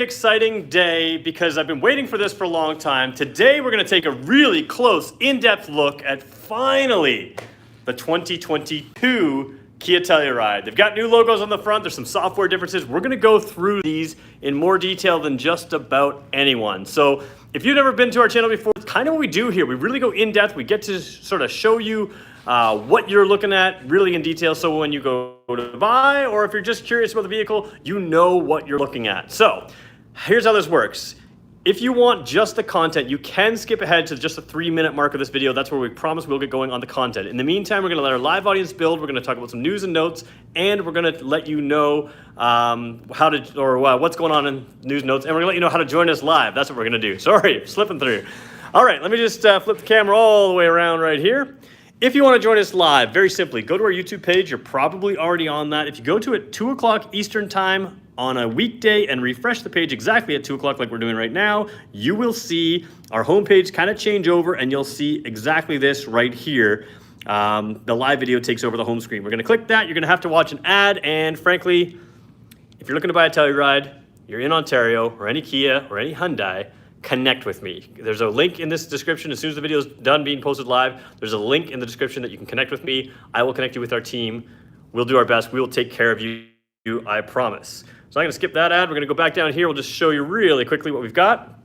Exciting day because I've been waiting for this for a long time. Today we're going to take a really close, in-depth look at finally the 2022 Kia Telluride. They've got new logos on the front. There's some software differences. We're going to go through these in more detail than just about anyone. So if you've never been to our channel before, it's kind of what we do here. We really go in-depth. We get to sort of show you what you're looking at really in detail, so when you go to buy, or if you're just curious about the vehicle, you know what you're looking at. So here's how this works. If you want just the content, you can skip ahead to just the 3-minute mark of this video. That's where we promise we'll get going on the content. In the meantime, we're going to let our live audience build. We're going to talk about some news and notes, and we're going to let you know what's going on in news and notes, and we're going to let you know how to join us live. That's what we're going to do. Sorry, slipping through. All right, let me just flip the camera all the way around right here. If you want to join us live, very simply, go to our YouTube page. You're probably already on that. If you go to it 2 o'clock Eastern time on a weekday and refresh the page exactly at 2 o'clock like we're doing right now, you will see our homepage kind of change over, and you'll see exactly this right here. The live video takes over the home screen. We're going to click that. You're going to have to watch an ad, and frankly, if you're looking to buy a Telluride, you're in Ontario, or any Kia, or any Hyundai, connect with me. There's a link in this description. As soon as the video is done being posted live, there's a link in the description that you can connect with me. I will connect you with our team. We'll do our best. We will take care of you, I promise. So I'm going to skip that ad. We're going to go back down here. We'll just show you really quickly what we've got.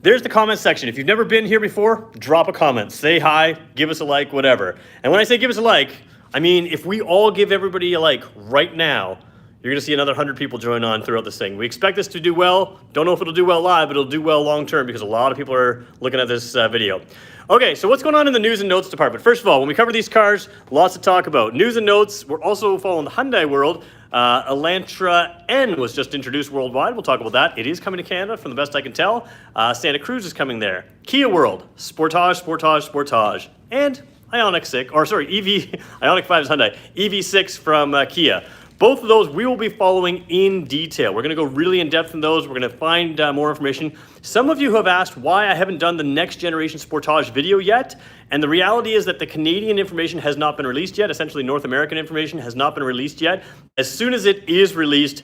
There's the comment section. If you've never been here before, drop a comment. Say hi, give us a like, whatever. And when I say give us a like, I mean if we all give everybody a like right now, you're going to see another 100 people join on throughout this thing. We expect this to do well. Don't know if it'll do well live, but it'll do well long term because a lot of people are looking at this video. Okay, so what's going on in the news and notes department? First of all, when we cover these cars, lots to talk about. News and notes, we're also following the Hyundai world. Elantra N was just introduced worldwide. We'll talk about that. It is coming to Canada from the best I can tell. Santa Cruz is coming there. Kia world, Sportage, Sportage, Sportage. And Ioniq 6, or sorry, Ioniq 5 is Hyundai. EV6 from Kia. Both of those we will be following in detail. We're going to go really in depth in those. We're going to find more information. Some of you have asked why I haven't done the next generation Sportage video yet. And the reality is that the Canadian information has not been released yet. Essentially, North American information has not been released yet. As soon as it is released,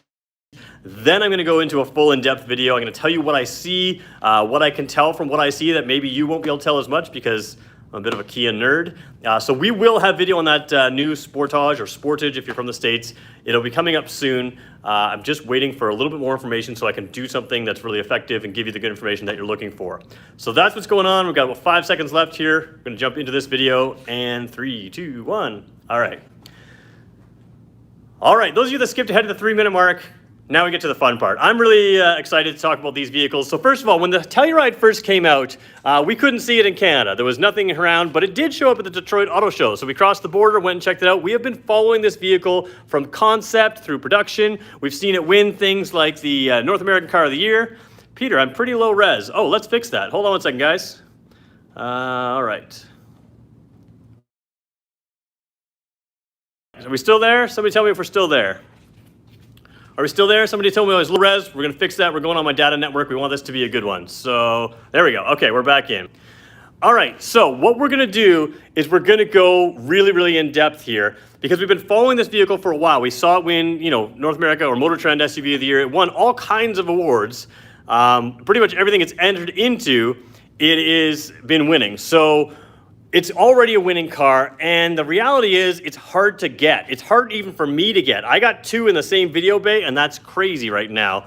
then I'm going to go into a full in-depth video. I'm going to tell you what I see, what I can tell from what I see that maybe you won't be able to tell as much because I'm a bit of a Kia nerd. So we will have video on that new Sportage or Sportage if you're from the States. It'll be coming up soon. I'm just waiting for a little bit more information so I can do something that's really effective and give you the good information that you're looking for. So that's what's going on. We've got about 5 seconds left here. We're going to jump into this video, and 3, 2, 1. All right. All right, those of you that skipped ahead to the 3-minute mark, now we get to the fun part. I'm really excited to talk about these vehicles. So first of all, when the Telluride first came out, we couldn't see it in Canada. There was nothing around, but it did show up at the Detroit Auto Show. So we crossed the border, went and checked it out. We have been following this vehicle from concept through production. We've seen it win things like the North American Car of the Year. Peter, I'm pretty low res. Oh, let's fix that. Hold on 1 second, guys. All right. Are we still there? Somebody tell me if we're still there. Are we still there? Somebody told me I was low res. We're going to fix that. We're going on my data network. We want this to be a good one. So there we go. Okay, we're back in. All right, so what we're going to do is we're going to go really, really in depth here because we've been following this vehicle for a while. We saw it win, North America or Motor Trend SUV of the Year. It won all kinds of awards. Pretty much everything it's entered into, it has been winning. So it's already a winning car, and the reality is it's hard to get. It's hard even for me to get. I got 2 in the same video bay, and that's crazy right now.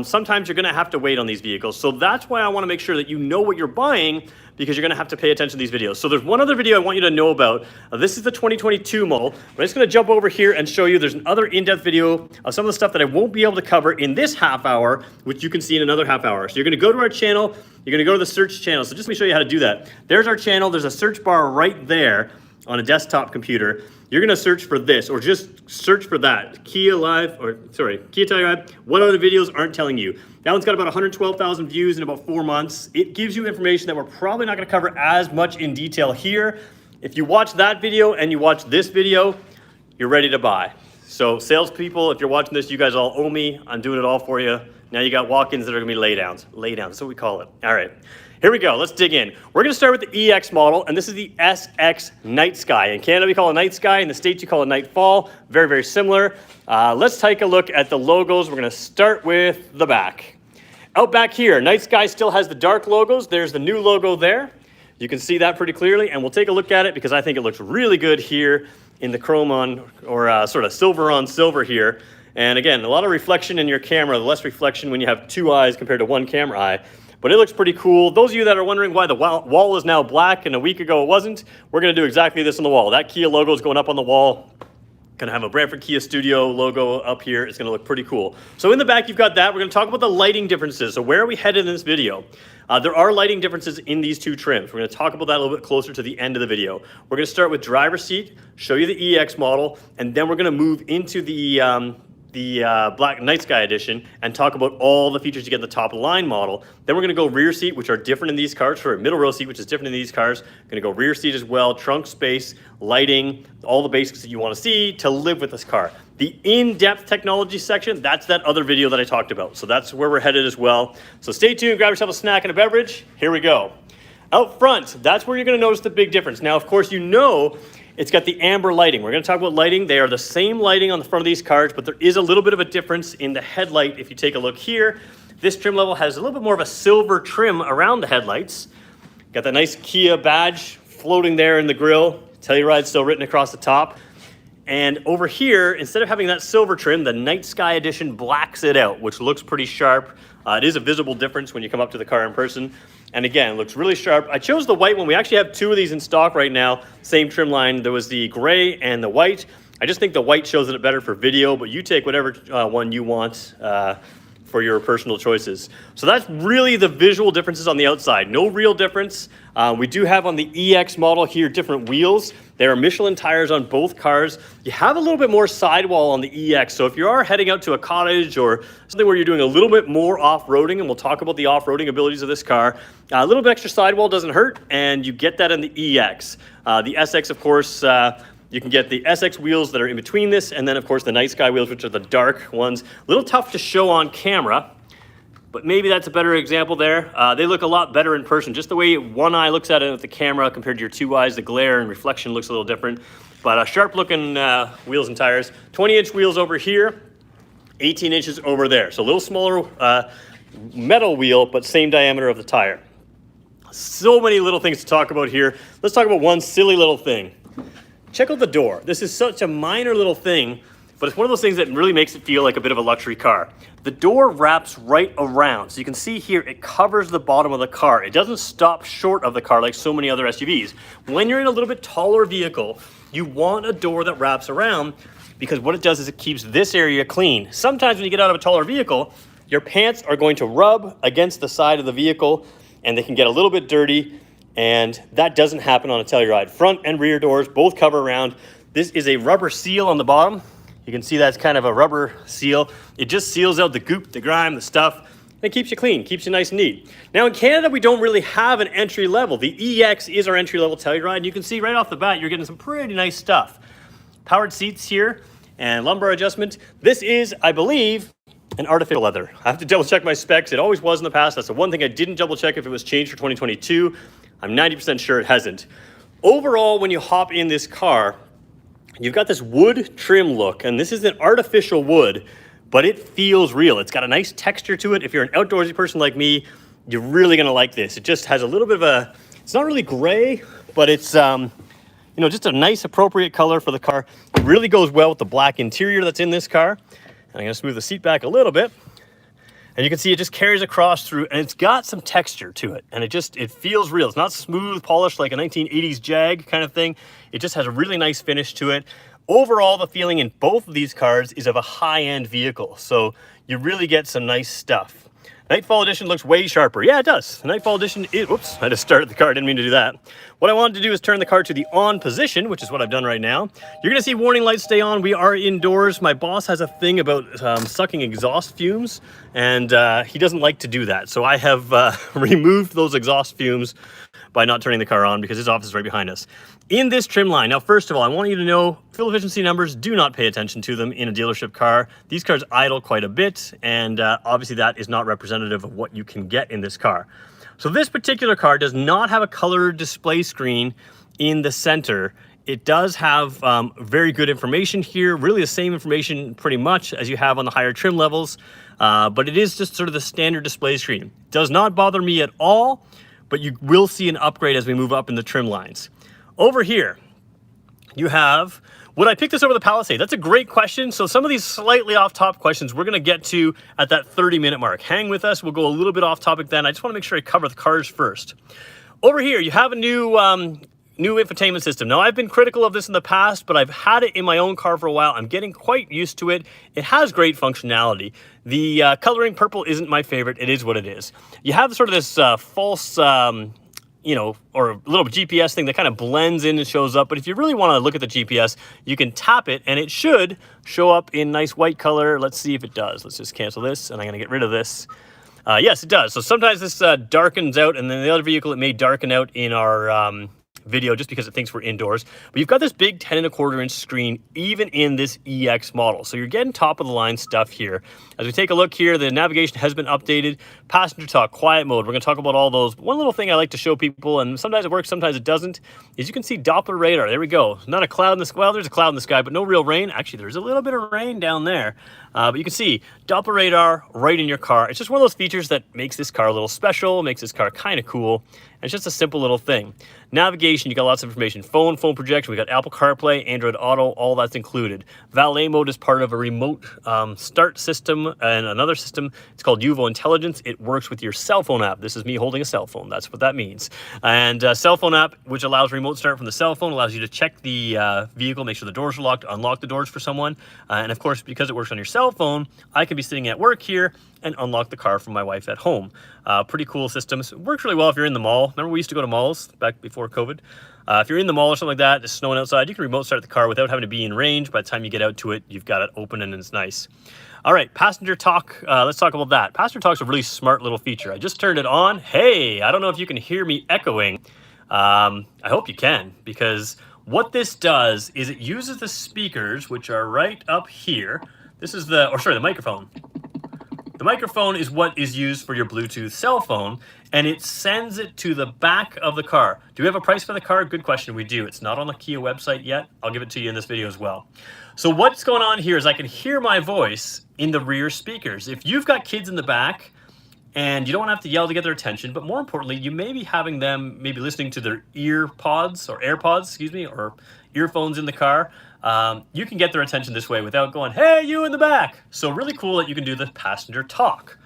Sometimes you're going to have to wait on these vehicles. So that's why I want to make sure that you know what you're buying, because you're going to have to pay attention to these videos. So there's one other video I want you to know about. This is the 2022 model. I'm just going to jump over here and show you there's another in-depth video of some of the stuff that I won't be able to cover in this half hour, which you can see in another half hour. So you're going to go to our channel. You're going to go to the search channel. So just let me show you how to do that. There's our channel. There's a search bar right there on a desktop computer. You're going to search for this, or just search for that. Kia Telluride. What other videos aren't telling you? That one's got about 112,000 views in about 4 months. It gives you information that we're probably not going to cover as much in detail here. If you watch that video and you watch this video, you're ready to buy. So salespeople, if you're watching this, you guys all owe me. I'm doing it all for you. Now you got walk-ins that are going to be laydowns. Laydowns, that's what we call it. All right. Here we go. Let's dig in. We're going to start with the EX model, and this is the SX Night Sky. In Canada, we call it Night Sky. In the States, you call it Nightfall. Very, very similar. Let's take a look at the logos. We're going to start with the back. Out back here, Night Sky still has the dark logos. There's the new logo there. You can see that pretty clearly, and we'll take a look at it because I think it looks really good here in the chrome on, or sort of silver on silver here. And again, a lot of reflection in your camera, less reflection when you have two eyes compared to one camera eye. But it looks pretty cool. Those of you that are wondering why the wall is now black and a week ago it wasn't, we're gonna do exactly this on the wall. That Kia logo is going up on the wall. Gonna have a Brantford Kia Studio logo up here. It's gonna look pretty cool. So in the back, you've got that. We're gonna talk about the lighting differences. So where are we headed in this video? There are lighting differences in these two trims. We're gonna talk about that a little bit closer to the end of the video. We're gonna start with driver's seat, show you the EX model, and then we're gonna move into the Black Night Sky Edition and talk about all the features you get in the top of the line model. Then we're gonna go rear seat, which are different in these cars, for a middle row seat, which is different in these cars. Gonna go rear seat as well, trunk space, lighting, all the basics that you wanna see to live with this car. The in-depth technology section, that's that other video that I talked about. So that's where we're headed as well. So stay tuned, grab yourself a snack and a beverage. Here we go. Out front, that's where you're gonna notice the big difference. Now, of course, you know it's got the amber lighting. We're gonna talk about lighting. They are the same lighting on the front of these cars, but there is a little bit of a difference in the headlight. If you take a look here, this trim level has a little bit more of a silver trim around the headlights. Got that nice Kia badge floating there in the grille. Telluride still written across the top. And over here, instead of having that silver trim, the Night Sky Edition blacks it out, which looks pretty sharp. It is a visible difference when you come up to the car in person. And again, it looks really sharp. I chose the white one. We actually have two of these in stock right now. Same trim line. There was the gray and the white. I just think the white shows it better for video, but you take whatever one you want for your personal choices. So that's really the visual differences on the outside. No real difference. We do have on the EX model here different wheels. There are Michelin tires on both cars. You have a little bit more sidewall on the EX. So if you are heading out to a cottage or something where you're doing a little bit more off-roading, and we'll talk about the off-roading abilities of this car, a little bit extra sidewall doesn't hurt, and you get that in the EX. The SX, of course, you can get the SX wheels that are in between this, and then of course the Night Sky wheels, which are the dark ones. A little tough to show on camera, but maybe that's a better example there. They look a lot better in person. Just the way one eye looks at it with the camera compared to your two eyes, the glare and reflection looks a little different. But sharp looking wheels and tires. 20-inch wheels over here, 18 inches over there. So a little smaller metal wheel, but same diameter of the tire. So many little things to talk about here. Let's talk about one silly little thing. Check out the door. This is such a minor little thing, but it's one of those things that really makes it feel like a bit of a luxury car. The door wraps right around. So you can see here, it covers the bottom of the car. It doesn't stop short of the car like so many other SUVs. When you're in a little bit taller vehicle, you want a door that wraps around because what it does is it keeps this area clean. Sometimes when you get out of a taller vehicle, your pants are going to rub against the side of the vehicle and they can get a little bit dirty. And that doesn't happen on a Telluride. Front and rear doors both cover around. This is a rubber seal on the bottom. You can see that's kind of a rubber seal. It just seals out the goop, the grime, the stuff, and it keeps you clean, keeps you nice and neat. Now in Canada, we don't really have an entry level. The EX is our entry level Telluride, and you can see right off the bat, you're getting some pretty nice stuff. Powered seats here and lumbar adjustment. This is, I believe, an artificial leather. I have to double check my specs. It always was in the past. That's the one thing I didn't double check if it was changed for 2022. I'm 90% sure it hasn't. Overall, when you hop in this car, you've got this wood trim look, and this is an artificial wood, but it feels real. It's got a nice texture to it. If you're an outdoorsy person like me, you're really gonna like this. It just has a little bit of a, it's not really gray, but it's, you know, just a nice appropriate color for the car. It really goes well with the black interior that's in this car. And I'm gonna smooth the seat back a little bit. And you can see it just carries across through, and it's got some texture to it. And it feels real. It's not smooth, polished like a 1980s Jag kind of thing. It just has a really nice finish to it. Overall, the feeling in both of these cars is of a high-end vehicle. So you really get some nice stuff. Nightfall Edition looks way sharper. Yeah, it does. The Nightfall Edition is, whoops, I just started the car, didn't mean to do that. What I wanted to do is turn the car to the on position, which is what I've done right now. You're gonna see warning lights stay on. We are indoors. My boss has a thing about sucking exhaust fumes, and he doesn't like to do that. So I have removed those exhaust fumes by not turning the car on because his office is right behind us. In this trim line, now first of all, I want you to know fuel efficiency numbers, do not pay attention to them in a dealership car. These cars idle quite a bit, and obviously that is not representative of what you can get in this car. So this particular car does not have a color display screen in the center It does have very good information here, really the same information pretty much as you have on the higher trim levels, but it is just sort of the standard display screen. Does not bother me at all, but you will see an upgrade as we move up in the trim lines. Over here, you have, would I pick this over the Palisade? That's a great question. So some of these slightly off-top questions we're gonna get to at that 30-minute mark. Hang with us, we'll go a little bit off-topic then. I just wanna make sure I cover the cars first. Over here, you have a new infotainment system. Now, I've been critical of this in the past, but I've had it in my own car for a while. I'm getting quite used to it. It has great functionality. The coloring purple isn't my favorite. It is what it is. You have sort of this false, you know, or a little GPS thing that kind of blends in and shows up. But if you really want to look at the GPS, you can tap it and it should show up in nice white color. Let's see if it does. Let's just cancel this and I'm going to get rid of this. Yes, it does. So sometimes this darkens out, and then the other vehicle, it may darken out in our video just because it thinks we're indoors. But you've got this big 10.25 inch screen even in this EX model. So you're getting top of the line stuff here. As we take a look here, the navigation has been updated. Passenger talk, quiet mode, we're gonna talk about all those. One little thing I like to show people, and sometimes it works, sometimes it doesn't, is you can see Doppler radar. There we go. Not a cloud in the sky. Well, there's a cloud in the sky, but no real rain. Actually, there's a little bit of rain down there. But you can see Doppler radar right in your car. It's just one of those features that makes this car a little special, makes this car kind of cool. And it's just a simple little thing. Navigation, you got lots of information. Phone projection, we got Apple CarPlay, Android Auto, all that's included. Valet mode is part of a remote start system and another system. It's called Uvo Intelligence. It works with your cell phone app. This is me holding a cell phone. That's what that means. And cell phone app, which allows remote start from the cell phone, allows you to check the vehicle, make sure the doors are locked, unlock the doors for someone. And of course, because it works on your cell phone, I can be sitting at work here and unlock the car from my wife at home. Pretty cool systems. It works really well if you're in the mall. Remember, we used to go to malls back before COVID. If you're in the mall or something like that, it's snowing outside, you can remote start the car without having to be in range. By the time you get out to it, you've got it open and it's nice. All right, passenger talk. Let's talk about that. Passenger talk's a really smart little feature. I just turned it on. Hey, I don't know if you can hear me echoing. I hope you can, because what this does is it uses the speakers, which are right up here. This is the microphone. The microphone is what is used for your Bluetooth cell phone, and it sends it to the back of the car. Do we have a price for the car? Good question, we do. It's not on the Kia website yet. I'll give it to you in this video as well. So what's going on here is I can hear my voice in the rear speakers. If you've got kids in the back, and you don't have to yell to get their attention, but more importantly, you may be having them maybe listening to their AirPods, or earphones in the car. You can get their attention this way without going, hey, you in the back. So really cool that you can do the passenger talk.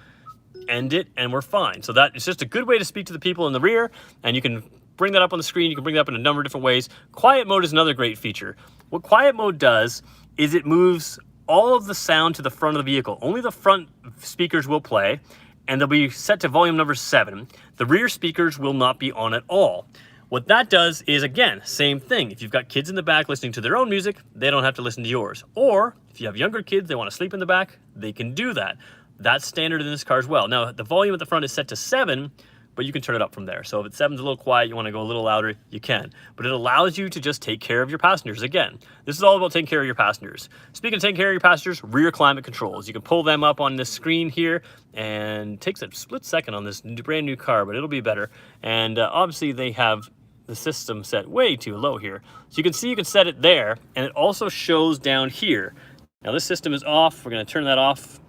End it, and we're fine. So that is just a good way to speak to the people in the rear, and you can bring that up on the screen. You can bring that up in a number of different ways. Quiet mode is another great feature. What quiet mode does is it moves all of the sound to the front of the vehicle. Only the front speakers will play, and they'll be set to volume number 7. The rear speakers will not be on at all. What that does is, again, same thing. If you've got kids in the back listening to their own music, they don't have to listen to yours. Or if you have younger kids, they want to sleep in the back, they can do that. That's standard in this car as well. Now, the volume at the front is set to 7, but you can turn it up from there. So if it's 7's a little quiet, you want to go a little louder, you can. But it allows you to just take care of your passengers. Again, this is all about taking care of your passengers. Speaking of taking care of your passengers, rear climate controls. You can pull them up on this screen here, and it takes a split second on this brand new car, but it'll be better. And obviously they have the system set way too low here. So you can see you can set it there, and it also shows down here. Now this system is off. We're going to turn that off,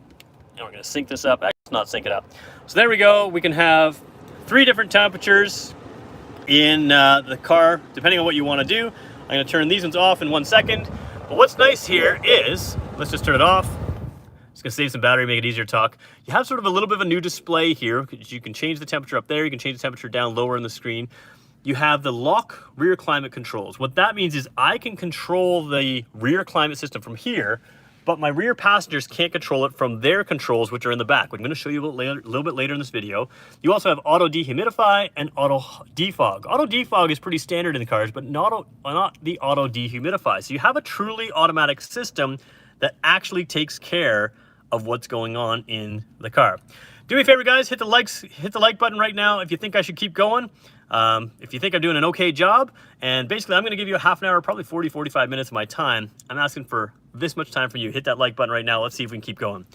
and we're going to sync this up. Actually, let's not sync it up. So there we go. We can have 3 different temperatures in the car, depending on what you want to do. I'm going to turn these ones off in 1 second. But what's nice here is, let's just turn it off. It's going to save some battery, make it easier to talk. You have sort of a little bit of a new display here. You can change the temperature up there. You can change the temperature down lower in the screen. You have the lock rear climate controls. What that means is I can control the rear climate system from here, but my rear passengers can't control it from their controls, which are in the back. I'm going to show you a little bit later in this video. You also have auto dehumidify and auto defog. Auto defog is pretty standard in the cars, but not the auto dehumidify. So you have a truly automatic system that actually takes care of what's going on in the car. Do me a favor, guys, hit the like button right now if you think I should keep going. If you think I'm doing an okay job, and basically I'm going to give you a half an hour, probably 45 minutes of my time. I'm asking for this much time for you. Hit that like button right now. Let's see if we can keep going.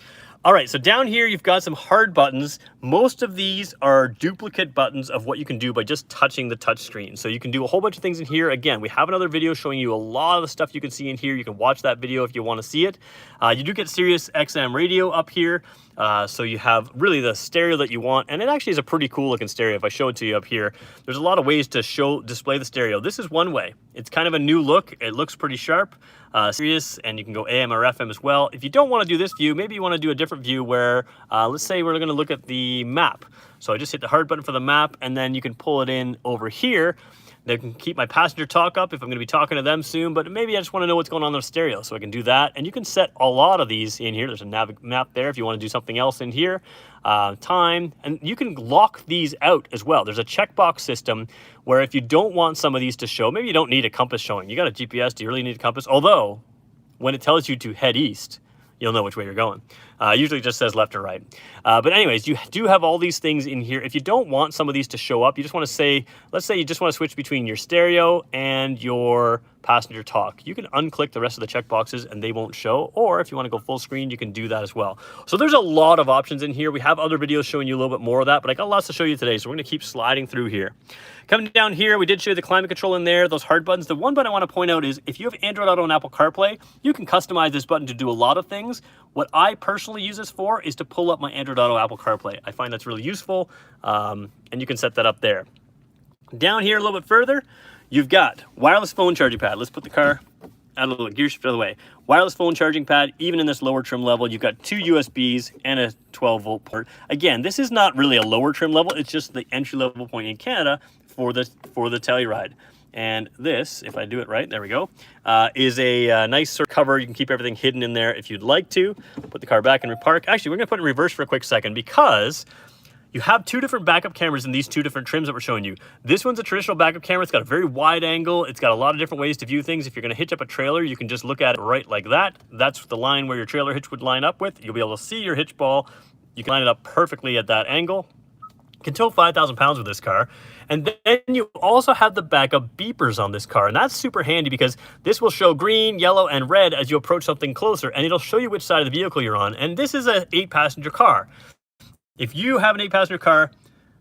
All right, so down here you've got some hard buttons. Most of these are duplicate buttons of what you can do by just touching the touch screen. So you can do a whole bunch of things in here. Again, we have another video showing you a lot of the stuff you can see in here. You can watch that video if you want to see it. You do get Sirius XM radio up here. So you have really the stereo that you want, and it actually is a pretty cool looking stereo. If I show it to you up here, there's a lot of ways to display the stereo. This is one way. It's kind of a new look. It looks pretty sharp. Sirius, and you can go AM or FM as well. If you don't want to do this view, maybe you want to do a different view where, let's say we're going to look at the map. So I just hit the hard button for the map, and then you can pull it in over here. They can keep my passenger talk up if I'm going to be talking to them soon, but maybe I just want to know what's going on in the stereo, so I can do that. And you can set a lot of these in here. There's a map there if you want to do something else in here. Time, and you can lock these out as well. There's a checkbox system where if you don't want some of these to show, maybe you don't need a compass showing. You got a GPS, do you really need a compass? Although, when it tells you to head east, you'll know which way you're going. Usually it just says left or right. But anyways, you do have all these things in here. If you don't want some of these to show up, you just want to say, let's say you just want to switch between your stereo and your passenger talk. You can unclick the rest of the checkboxes and they won't show. Or if you want to go full screen, you can do that as well. So there's a lot of options in here. We have other videos showing you a little bit more of that, but I got lots to show you today. So we're going to keep sliding through here. Coming down here, we did show you the climate control in there, those hard buttons. The one button I want to point out is if you have Android Auto and Apple CarPlay, you can customize this button to do a lot of things. What I personally use this for is to pull up my Android Auto Apple CarPlay. I find that's really useful, and you can set that up there. Down here a little bit further, you've got wireless phone charging pad. Let's put the car out a little gear shift out of the way. Wireless phone charging pad, even in this lower trim level, you've got 2 USBs and a 12-volt port. Again, this is not really a lower trim level. It's just the entry level point in Canada for the Telluride. And this, if I do it right, there we go, is a nice sort of cover. You can keep everything hidden in there if you'd like to. Put the car back in park. Actually, we're going to put it in reverse for a quick second because you have 2 different backup cameras in these 2 different trims that we're showing you. This one's a traditional backup camera. It's got a very wide angle. It's got a lot of different ways to view things. If you're going to hitch up a trailer, you can just look at it right like that. That's the line where your trailer hitch would line up with. You'll be able to see your hitch ball. You can line it up perfectly at that angle. You can tow 5,000 pounds with this car. And then you also have the backup beepers on this car. And that's super handy because this will show green, yellow, and red as you approach something closer. And it'll show you which side of the vehicle you're on. And this is an 8-passenger car. If you have an 8-passenger car,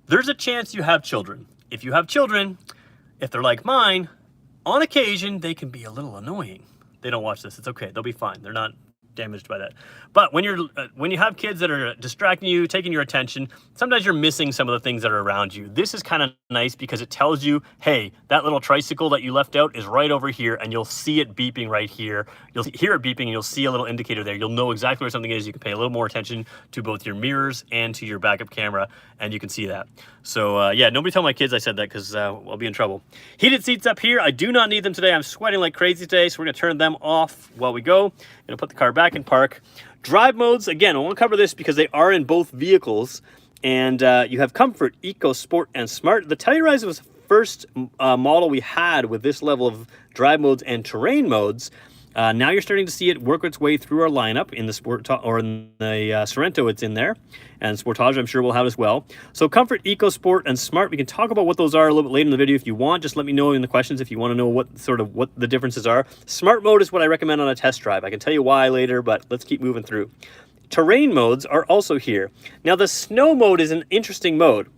there's a chance you have children. If you have children, if they're like mine, on occasion, they can be a little annoying. They don't watch this. It's okay. They'll be fine. They're not damaged by that. But when you have kids that are distracting you, taking your attention, sometimes you're missing some of the things that are around you. This is kind of nice because it tells you, hey, that little tricycle that you left out is right over here, and you'll see it beeping right here. You'll hear it beeping, and you'll see a little indicator there. You'll know exactly where something is. You can pay a little more attention to both your mirrors and to your backup camera, and you can see that. So yeah, nobody tell my kids I said that because I'll be in trouble. Heated seats up here. I do not need them today. I'm sweating like crazy today, so we're going to turn them off while we go. Going to put the car back in park. Drive modes, again, I want to cover this because they are in both vehicles. And you have Comfort, Eco, Sport, and Smart. The Telluride was the first model we had with this level of drive modes and terrain modes. Now you're starting to see it work its way through our lineup in the Sorento. It's in there, and Sportage I'm sure we'll have as well. So Comfort, Eco, Sport, and Smart. We can talk about what those are a little bit later in the video if you want. Just let me know in the questions if you want to know what the differences are. Smart mode is what I recommend on a test drive. I can tell you why later, but let's keep moving through. Terrain modes are also here. Now the snow mode is an interesting mode.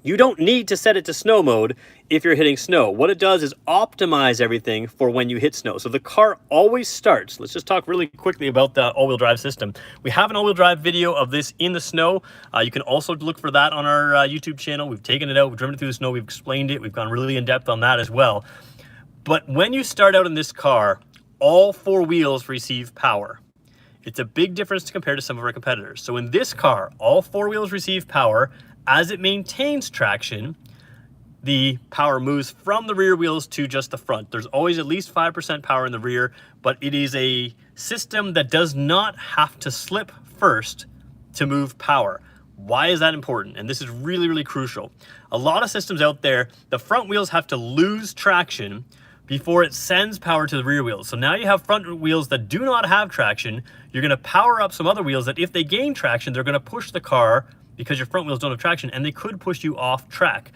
You don't need to set it to snow mode if you're hitting snow. What it does is optimize everything for when you hit snow. So the car always starts. Let's just talk really quickly about the all-wheel drive system. We have an all-wheel drive video of this in the snow. You can also look for that on our YouTube channel. We've taken it out, we've driven it through the snow, we've explained it, we've gone really in depth on that as well. But when you start out in this car, all 4 wheels receive power. It's a big difference compared to some of our competitors. So in this car, all 4 wheels receive power. As it maintains traction, the power moves from the rear wheels to just the front. There's always at least 5% power in the rear, but it is a system that does not have to slip first to move power. Why is that important? And this is really, really crucial. A lot of systems out there, the front wheels have to lose traction before it sends power to the rear wheels. So now you have front wheels that do not have traction. You're gonna power up some other wheels that if they gain traction, they're gonna push the car because your front wheels don't have traction, and they could push you off track.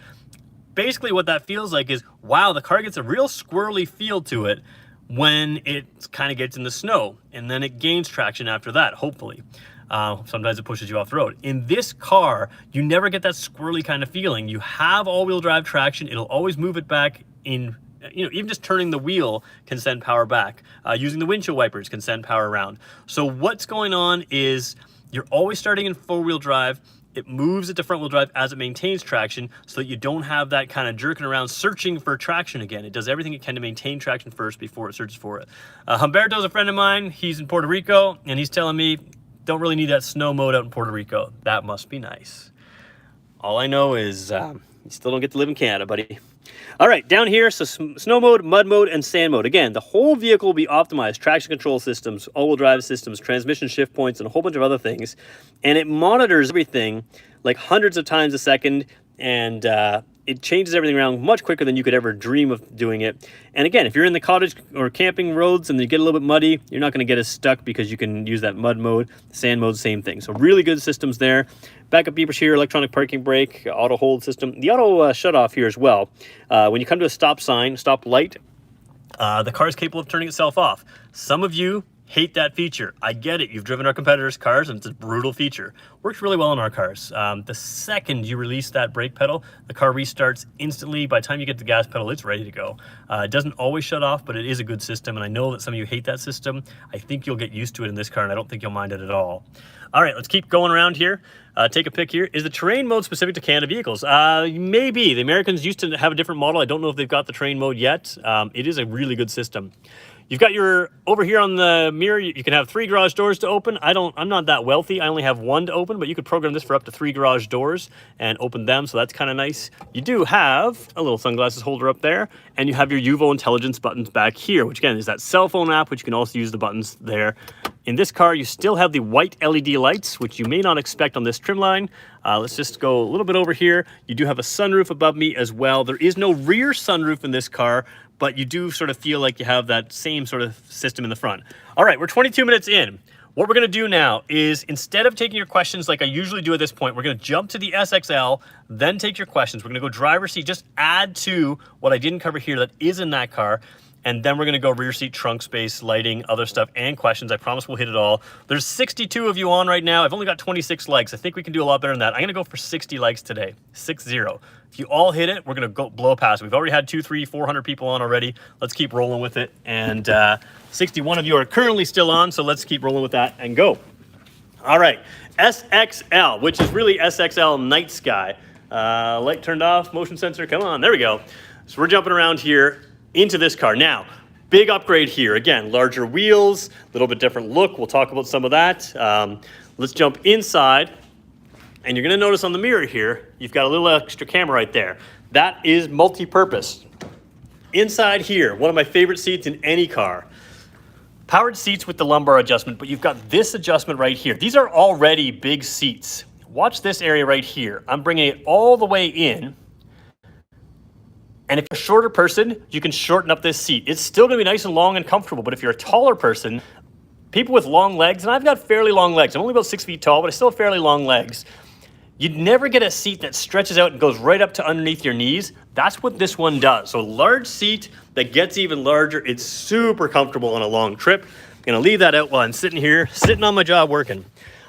Basically what that feels like is, wow, the car gets a real squirrely feel to it when it kind of gets in the snow, and then it gains traction after that, hopefully. Sometimes it pushes you off the road. In this car, you never get that squirrely kind of feeling. You have all-wheel drive traction. It'll always move it back in, even just turning the wheel can send power back. Using the windshield wipers can send power around. So what's going on is you're always starting in four-wheel drive. It moves it to front-wheel drive as it maintains traction so that you don't have that kind of jerking around searching for traction again. It does everything it can to maintain traction first before it searches for it. Humberto's a friend of mine. He's in Puerto Rico, and he's telling me, don't really need that snow mode out in Puerto Rico. That must be nice. All I know is you still don't get to live in Canada, buddy. All right, down here, so snow mode, mud mode, and sand mode. Again, the whole vehicle will be optimized. Traction control systems, all-wheel drive systems, transmission shift points, and a whole bunch of other things. And it monitors everything like hundreds of times a second, and it changes everything around much quicker than you could ever dream of doing it. And again, if you're in the cottage or camping roads and you get a little bit muddy, you're not going to get as stuck because you can use that mud mode. Sand mode, same thing. So really good systems there. Backup beepers here, electronic parking brake, auto hold system. The auto shut off here as well. When you come to a stop sign, stop light, the car is capable of turning itself off. Some of you hate that feature. I get it. You've driven our competitors' cars and it's a brutal feature. Works really well in our cars. The second you release that brake pedal, the car restarts instantly. By the time you get the gas pedal, it's ready to go. It doesn't always shut off, but it is a good system. And I know that some of you hate that system. I think you'll get used to it in this car, and I don't think you'll mind it at all. All right, let's keep going around here. Take a pick here. Is the terrain mode specific to Canada vehicles? Maybe. The Americans used to have a different model. I don't know if they've got the terrain mode yet. It is a really good system. You've got your, over here on the mirror, you can have 3 garage doors to open. I'm not that wealthy. I only have 1 to open, but you could program this for up to 3 garage doors and open them, so that's kind of nice. You do have a little sunglasses holder up there, and you have your UVO intelligence buttons back here, which again is that cell phone app, which you can also use the buttons there. In this car, you still have the white LED lights, which you may not expect on this trim line. Let's just go a little bit over here. You do have a sunroof above me as well. There is no rear sunroof in this car, but you do sort of feel like you have that same sort of system in the front. All right, we're 22 minutes in. What we're gonna do now is, instead of taking your questions like I usually do at this point, we're gonna jump to the SXL, then take your questions. We're gonna go driver's seat, just add to what I didn't cover here that is in that car, and then we're gonna go rear seat, trunk space, lighting, other stuff, and questions. I promise we'll hit it all. There's 62 of you on right now. I've only got 26 likes. I think we can do a lot better than that. I'm gonna go for 60 likes today, 6-0. If you all hit it, we're gonna go blow past. We've already had 200, 300, 400 people on already. Let's keep rolling with it. And 61 of you are currently still on, so let's keep rolling with that and go. All right, SXL, which is really SXL Night Sky. Light turned off, motion sensor, come on, there we go. So we're jumping around here into this car. Now, big upgrade here. Again, larger wheels, a little bit different look. We'll talk about some of that. Let's jump inside. And you're gonna notice on the mirror here, you've got a little extra camera right there. That is multi-purpose. Inside here, one of my favorite seats in any car. Powered seats with the lumbar adjustment, but you've got this adjustment right here. These are already big seats. Watch this area right here. I'm bringing it all the way in. And if you're a shorter person, you can shorten up this seat. It's still gonna be nice and long and comfortable, but if you're a taller person, people with long legs, and I've got fairly long legs. I'm only about 6 feet tall, but I still have fairly long legs. You'd never get a seat that stretches out and goes right up to underneath your knees. That's what this one does. So large seat that gets even larger. It's super comfortable on a long trip. I'm gonna leave that out while I'm sitting here, sitting on my job working.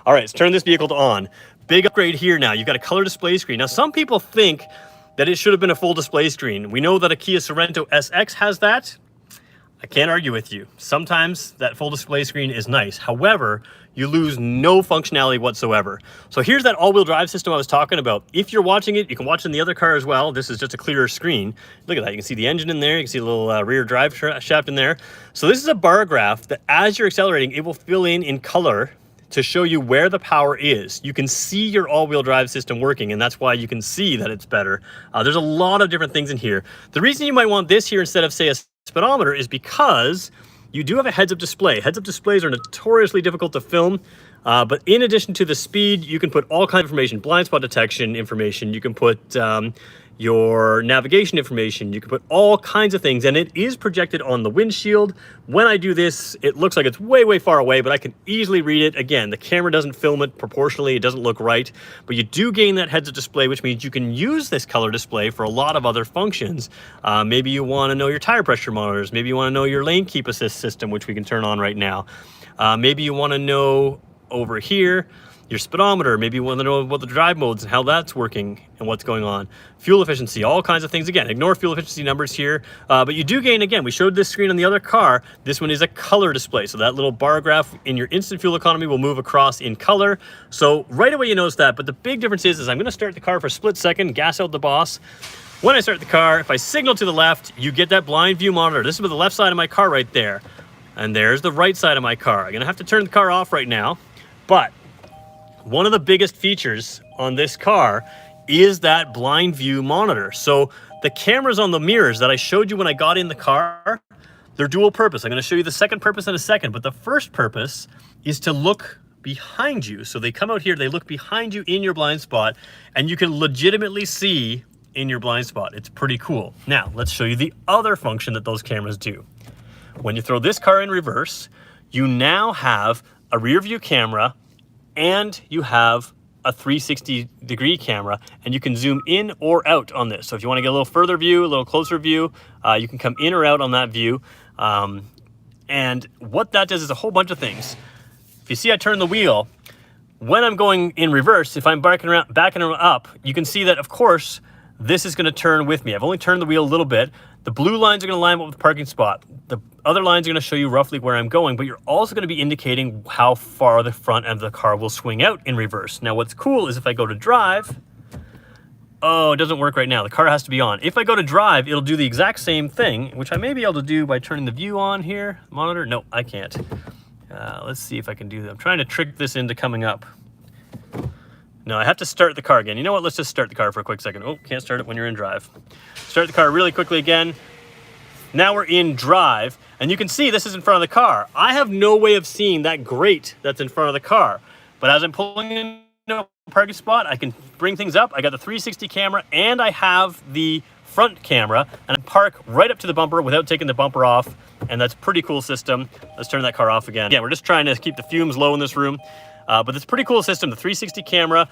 All right, let's turn this vehicle to on. Big upgrade here now. You've got a color display screen. Now, some people think that it should have been a full display screen. We know that a Kia Sorento SX has that. I can't argue with you. Sometimes that full display screen is nice. However, you lose no functionality whatsoever. So here's that all-wheel drive system I was talking about. If you're watching it, you can watch it in the other car as well. This is just a clearer screen. Look at that. You can see the engine in there. You can see a little rear drive shaft in there. So this is a bar graph that as you're accelerating, it will fill in color to show you where the power is. You can see your all-wheel drive system working, and that's why you can see that it's better. There's a lot of different things in here. The reason you might want this here instead of, say, a speedometer is because you do have a heads-up display. Heads-up displays are notoriously difficult to film, but in addition to the speed, you can put all kinds of information, blind spot detection information, you can put your navigation information, you can put all kinds of things, and it is projected on the windshield. When I do this, it looks like it's way, way far away, but I can easily read it. Again, the camera doesn't film it proportionally, it doesn't look right, but you do gain that heads-up display, which means you can use this color display for a lot of other functions. Maybe you want to know your tire pressure monitors, maybe you want to know your lane keep assist system, which we can turn on right now. Maybe you want to know over here, your speedometer, maybe you want to know about the drive modes and how that's working and what's going on. Fuel efficiency, all kinds of things. Again, ignore fuel efficiency numbers here, but you do gain, again, we showed this screen on the other car. This one is a color display. So that little bar graph in your instant fuel economy will move across in color. So right away you notice that, but the big difference is I'm gonna start the car for a split second, gas out the boss. When I start the car, if I signal to the left, you get that blind view monitor. This is with the left side of my car right there. And there's the right side of my car. I'm gonna have to turn the car off right now, but one of the biggest features on this car is that blind view monitor. So the cameras on the mirrors that I showed you when I got in the car, they're dual purpose. I'm gonna show you the second purpose in a second, but the first purpose is to look behind you. So they come out here, they look behind you in your blind spot, and you can legitimately see in your blind spot. It's pretty cool. Now, let's show you the other function that those cameras do. When you throw this car in reverse, you now have a rear view camera and you have a 360-degree camera, and you can zoom in or out on this. So if you want to get a little further view, a little closer view, you can come in or out on that view. And what that does is a whole bunch of things. If you see I turn the wheel, when I'm going in reverse, if I'm backing up, you can see that, of course, this is going to turn with me. I've only turned the wheel a little bit. The blue lines are going to line up with the parking spot. The other lines are going to show you roughly where I'm going, but you're also going to be indicating how far the front end of the car will swing out in reverse. Now, what's cool is if I go to drive, oh, it doesn't work right now. The car has to be on. If I go to drive, it'll do the exact same thing, which I may be able to do by turning the view on here. Monitor? No, I can't. Let's see if I can do that. I'm trying to trick this into coming up. No, I have to start the car again. You know what? Let's just start the car for a quick second. Oh, can't start it when you're in drive. Start the car really quickly again. Now we're in drive, and you can see this is in front of the car. I have no way of seeing that grate that's in front of the car. But as I'm pulling in a parking spot, I can bring things up. I got the 360 camera, and I have the front camera, and I park right up to the bumper without taking the bumper off, and that's a pretty cool system. Let's turn that car off again. Yeah, we're just trying to keep the fumes low in this room. But it's a pretty cool system, the 360 camera,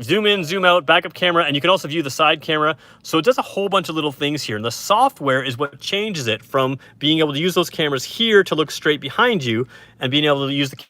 zoom in, zoom out, backup camera, and you can also view the side camera. So it does a whole bunch of little things here. And the software is what changes it from being able to use those cameras here to look straight behind you and being able to use the camera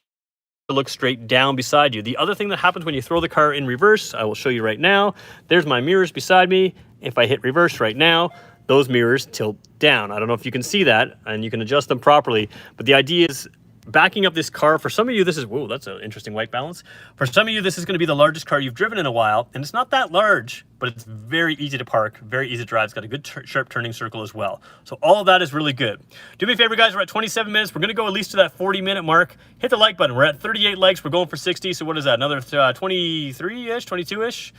to look straight down beside you. The other thing that happens when you throw the car in reverse, I will show you right now. There's my mirrors beside me. If I hit reverse right now, those mirrors tilt down. I don't know if you can see that, and you can adjust them properly, but the idea is backing up this car, for some of you, this is, whoa, that's an interesting white balance. For some of you, this is going to be the largest car you've driven in a while, and it's not that large, but it's very easy to park, very easy to drive. It's got a good sharp turning circle as well. So all of that is really good. Do me a favor, guys, we're at 27 minutes. We're going to go at least to that 40-minute mark. Hit the like button. We're at 38 likes. We're going for 60, so what is that? Another 23-ish, 22-ish?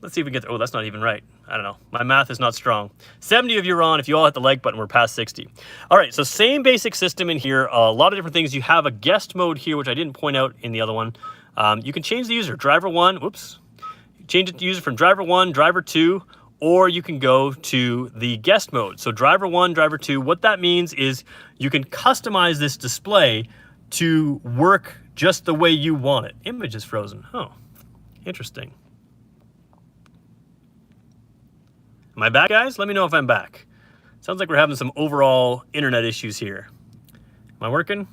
Let's see if we get, oh, that's not even right. I don't know. My math is not strong. 70 of you are on. If you all hit the like button, we're past 60. All right, so same basic system in here. A lot of different things. You have a guest mode here, which I didn't point out in the other one. You can change the user. Driver 1, whoops. Change it to user from driver 1, driver 2, or you can go to the guest mode. So driver 1, driver 2, what that means is you can customize this display to work just the way you want it. Image is frozen. Oh, interesting. Am I back, guys? Let me know if I'm back. Sounds like we're having some overall internet issues here. Am I working?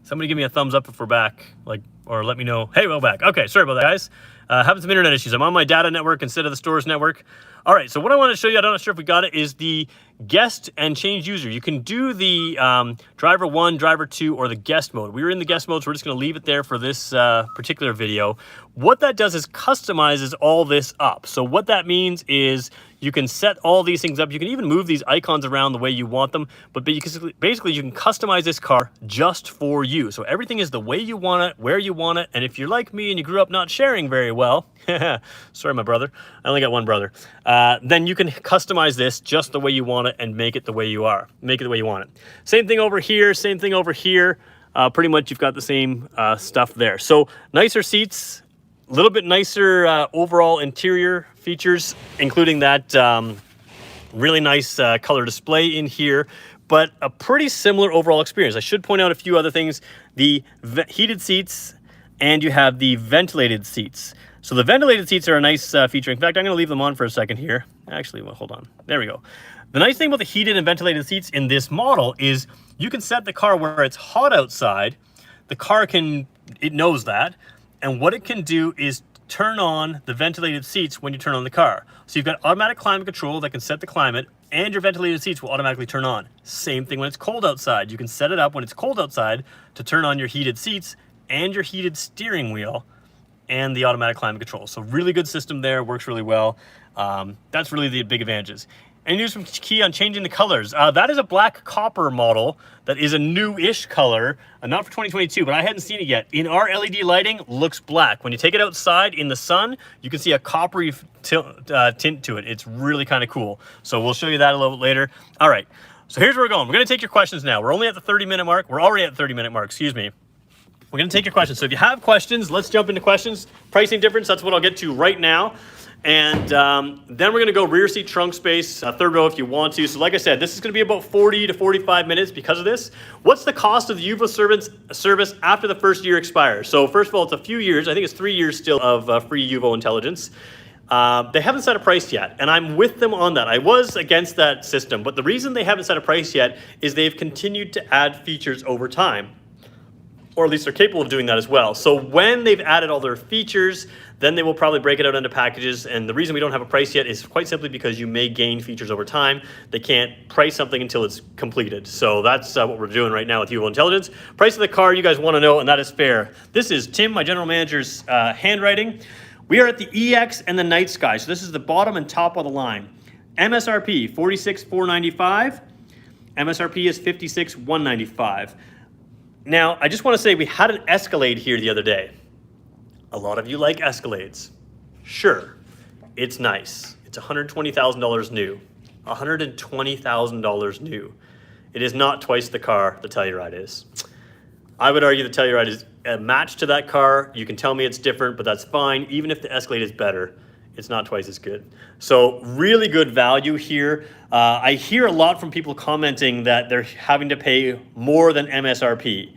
Somebody give me a thumbs up if we're back, like, or let me know. Hey, we're back. Okay, sorry about that, guys. Having some internet issues. I'm on my data network instead of the store's network. All right, so what I want to show you, I'm not sure if we got it, is the guest and change user. You can do the driver 1, driver 2, or the guest mode. We were in the guest mode, so we're just going to leave it there for this particular video. What that does is customizes all this up. So what that means is you can set all these things up. You can even move these icons around the way you want them. But basically, you can customize this car just for you. So everything is the way you want it, where you want it. And if you're like me and you grew up not sharing very well, sorry, my brother. I only got one brother. Then you can customize this just the way you want it and make it the way you are. Make it the way you want it. Same thing over here. Same thing over here. Pretty much you've got the same stuff there. So nicer seats. A little bit nicer overall interior features, including that really nice color display in here, but a pretty similar overall experience. I should point out a few other things. The heated seats, and you have the ventilated seats. So the ventilated seats are a nice feature. In fact, I'm going to leave them on for a second here. Actually, well, hold on. There we go. The nice thing about the heated and ventilated seats in this model is you can set the car where it's hot outside. The car can It knows that. And what it can do is turn on the ventilated seats when you turn on the car. So you've got automatic climate control that can set the climate, and your ventilated seats will automatically turn on. Same thing when it's cold outside. You can set it up when it's cold outside to turn on your heated seats and your heated steering wheel and the automatic climate control. So really good system there, works really well. That's really the big advantages. Any news from Kia on changing the colors? That is a black copper model that is a new-ish color, not for 2022, but I hadn't seen it yet. In our LED lighting, looks black. When you take it outside in the sun, you can see a coppery tint to it. It's really kind of cool. So we'll show you that a little bit later. All right, so here's where we're going. We're gonna take your questions now. We're only at the 30-minute mark. We're already at the 30-minute mark, excuse me. We're gonna take your questions. So if you have questions, let's jump into questions. Pricing difference, that's what I'll get to right now. And then we're gonna go rear seat trunk space, third row if you want to. So like I said, this is gonna be about 40 to 45 minutes because of this. What's the cost of the UVO service after the first year expires? So first of all, it's a few years. I think it's 3 years still of free UVO intelligence. They haven't set a price yet, and I'm with them on that. I was against that system, but the reason they haven't set a price yet is they've continued to add features over time. Or at least they're capable of doing that as well. So when they've added all their features, then they will probably break it out into packages. And the reason we don't have a price yet is quite simply because you may gain features over time. They can't price something until it's completed. So that's what we're doing right now with UVO Intelligence. Price of the car you guys want to know, and that is fair. This is Tim, my general manager's handwriting. We are at the EX and the Night Sky. So this is the bottom and top of the line. MSRP, $46,495. MSRP is $56,195. Now, I just want to say we had an Escalade here the other day. A lot of you like Escalades. Sure, it's nice. It's $120,000 new. $120,000 new. It is not twice the car the Telluride is. I would argue the Telluride is a match to that car. You can tell me it's different, but that's fine. Even if the Escalade is better, it's not twice as good. So really good value here. I hear a lot from people commenting that they're having to pay more than MSRP.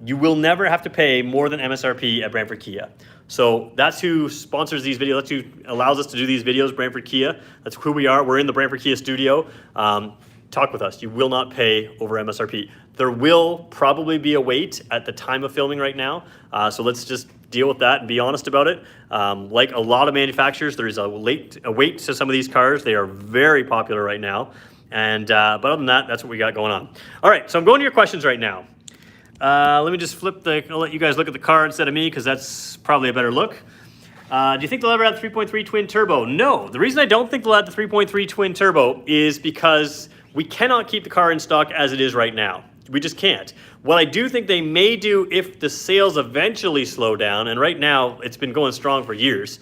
You will never have to pay more than MSRP at Brantford Kia. So that's who sponsors these videos. That's who allows us to do these videos, Brantford Kia. That's who we are. We're in the Brantford Kia studio. Talk with us. You will not pay over MSRP. There will probably be a wait at the time of filming right now. So let's just deal with that and be honest about it. Like a lot of manufacturers, there is a wait to some of these cars. They are very popular right now. And but other than that, that's what we got going on. All right, so I'm going to your questions right now. Let me just I'll let you guys look at the car instead of me because that's probably a better look. Do you think they'll ever add the 3.3 twin turbo? No. The reason I don't think they'll add the 3.3 twin turbo is because we cannot keep the car in stock as it is right now. We just can't. What I do think they may do if the sales eventually slow down, and right now it's been going strong for years,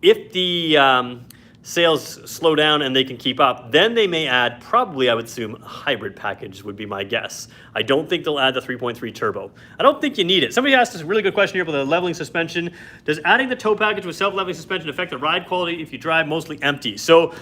if the sales slow down and they can keep up, then they may add, probably I would assume, a hybrid package would be my guess. I don't think they'll add the 3.3 turbo. I don't think you need it. Somebody asked us a really good question here about the leveling suspension. Does adding the tow package with self-leveling suspension affect the ride quality if you drive mostly empty? So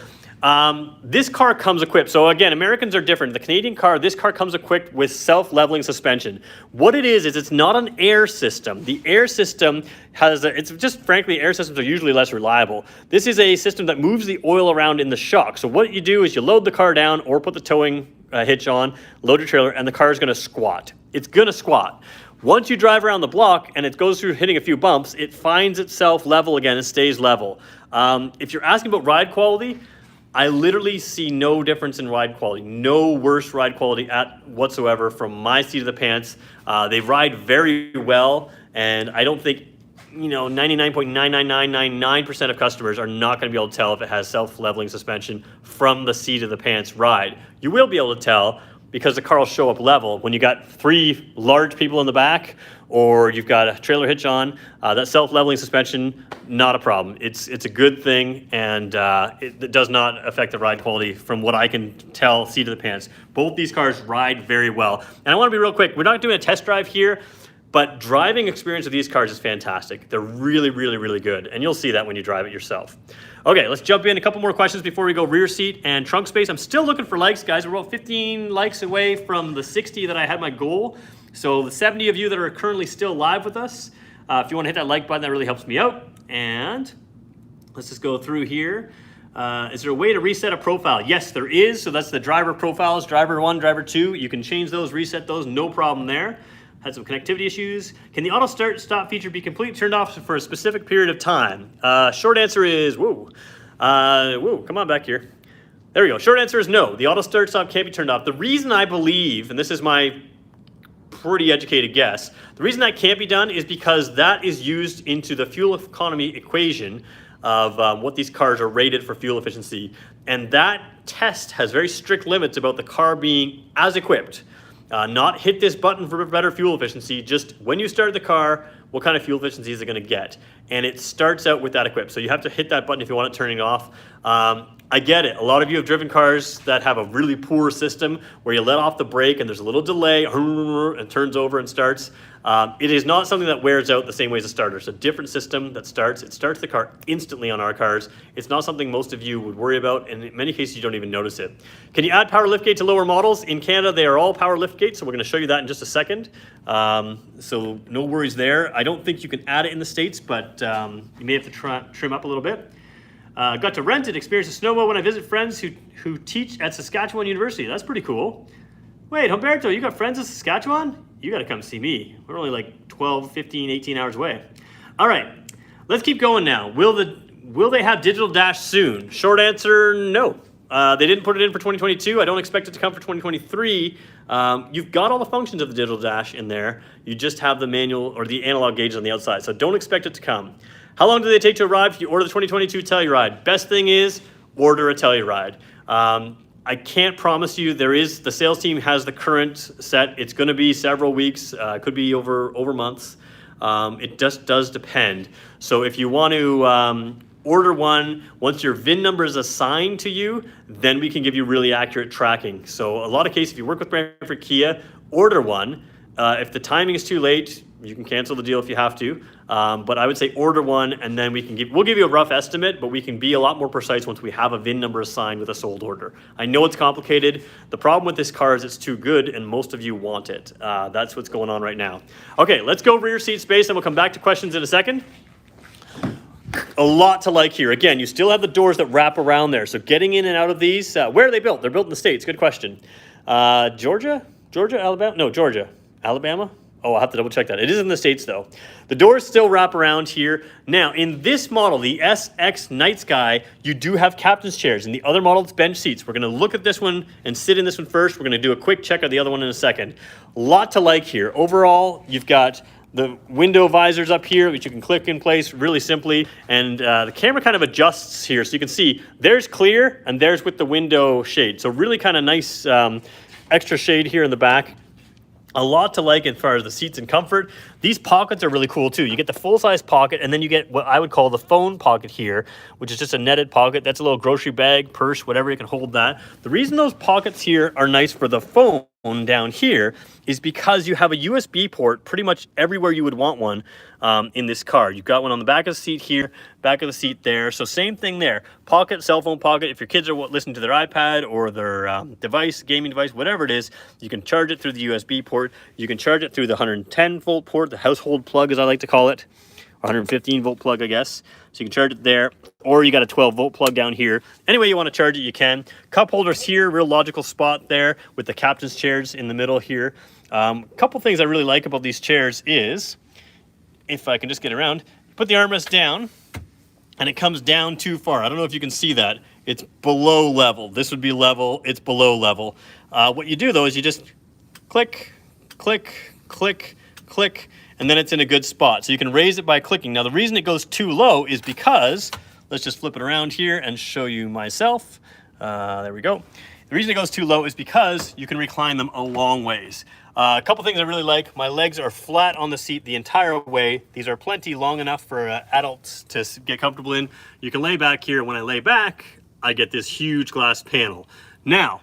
this car comes equipped. So again, Americans are different. The Canadian car, this car comes equipped with self-leveling suspension. What it is it's not an air system. The air system it's just, frankly, air systems are usually less reliable. This is a system that moves the oil around in the shock. So what you do is you load the car down or put the towing hitch on, load your trailer, and the car is gonna squat. It's gonna squat. Once you drive around the block and it goes through hitting a few bumps, it finds itself level again and stays level. If you're asking about ride quality, I literally see no difference in ride quality, no worse ride quality whatsoever from my seat of the pants. They ride very well, and I don't think, 99.99999% of customers are not going to be able to tell if it has self-leveling suspension from the seat of the pants ride. You will be able to tell because the car will show up level when you got 3 large people in the back or you've got a trailer hitch on. That self-leveling suspension, not a problem. It's a good thing, and it does not affect the ride quality from what I can tell seat of the pants. Both these cars ride very well. And I want to be real quick. We're not doing a test drive here, but driving experience of these cars is fantastic. They're really, really, really good, and you'll see that when you drive it yourself. Okay, let's jump in. A couple more questions before we go rear seat and trunk space. I'm still looking for likes, guys. We're about 15 likes away from the 60 that I had my goal. So the 70 of you that are currently still live with us, if you want to hit that like button, that really helps me out. And let's just go through here. Is there a way to reset a profile? Yes, there is. So that's the driver profiles, driver 1, driver 2. You can change those, reset those, no problem there. had some connectivity issues. Can the auto start stop feature be completely turned off for a specific period of time? Short answer is, come on back here. There we go. Short answer is no. The auto start stop can't be turned off. The reason I believe, and this is my pretty educated guess, the reason that can't be done is because that is used into the fuel economy equation of what these cars are rated for fuel efficiency. And that test has very strict limits about the car being as equipped. Not hit this button for better fuel efficiency, just when you start the car, what kind of fuel efficiency is it going to get? And it starts out with that equipped. So you have to hit that button if you want it turning off. I get it. A lot of you have driven cars that have a really poor system where you let off the brake and there's a little delay and turns over and starts. It is not something that wears out the same way as a starter. It's a different system that starts. It starts the car instantly on our cars. It's not something most of you would worry about, and in many cases you don't even notice it. Can you add power liftgate to lower models? In Canada, they are all power liftgates, so we're going to show you that in just a second. So no worries there. I don't think you can add it in the States, but you may have to trim up a little bit. Got to rent it, experience a snowmobile when I visit friends who teach at Saskatchewan University. That's pretty cool. Wait, Humberto, you got friends in Saskatchewan? You got to come see me. We're only like 12, 15, 18 hours away. All right, let's keep going now. Will they have digital dash soon? Short answer, no. They didn't put it in for 2022. I don't expect it to come for 2023. You've got all the functions of the digital dash in there. You just have the manual or the analog gauge on the outside, so don't expect it to come. How long do they take to arrive if you order the 2022 Telluride? Best thing is order a Telluride. I can't promise you. The sales team has the current set. It's going to be several weeks. Could be over months. It just does depend. So if you want to order one, once your VIN number is assigned to you, then we can give you really accurate tracking. So a lot of cases, if you work with Brantford Kia, order one. If the timing is too late, you can cancel the deal if you have to. But I would say order one, and then we'll give you a rough estimate, but we can be a lot more precise once we have a VIN number assigned with a sold order. I know it's complicated. The problem with this car is it's too good, and most of you want it. That's what's going on right now. Okay, let's go rear seat space, and we'll come back to questions in a second. A lot to like here. Again, you still have the doors that wrap around there. So getting in and out of these, where are they built? They're built in the States. Good question. Georgia, Alabama? No, Georgia. Alabama? Oh, I'll have to double check that. It is in the States though. The doors still wrap around here. Now, in this model, the SX Night Sky, you do have captain's chairs. In the other model, it's bench seats. We're gonna look at this one and sit in this one first. We're gonna do a quick check of the other one in a second. A lot to like here. Overall, you've got the window visors up here, which you can click in place really simply. And the camera kind of adjusts here. So you can see there's clear and there's with the window shade. So really kind of nice extra shade here in the back. A lot to like as far as the seats and comfort. These pockets are really cool too. You get the full-size pocket, and then you get what I would call the phone pocket here, which is just a netted pocket. That's a little grocery bag, purse, whatever, you can hold that. The reason those pockets here are nice for the phone down here is because you have a USB port pretty much everywhere you would want one in this car. You've got one on the back of the seat here, back of the seat there. So same thing there. Pocket, cell phone pocket. If your kids are listening to their iPad or their device, gaming device, whatever it is, you can charge it through the USB port. You can charge it through the 110 volt port, the household plug as I like to call it. 115 volt plug, I guess. So you can charge it there, or you got a 12 volt plug down here. Any way you want to charge it, you can. Cup holders here, real logical spot there with the captain's chairs in the middle here. Couple things I really like about these chairs is, if I can just get around, put the armrest down and it comes down too far. I don't know if you can see that. It's below level. This would be level, it's below level. What you do though is you just click, click, click, click, and then it's in a good spot. So you can raise it by clicking. Now the reason it goes too low is because, let's just flip it around here and show you myself. There we go. The reason it goes too low is because you can recline them a long ways. A couple things I really like. My legs are flat on the seat the entire way. These are plenty long enough for adults to get comfortable in. You can lay back here. When I lay back, I get this huge glass panel. Now,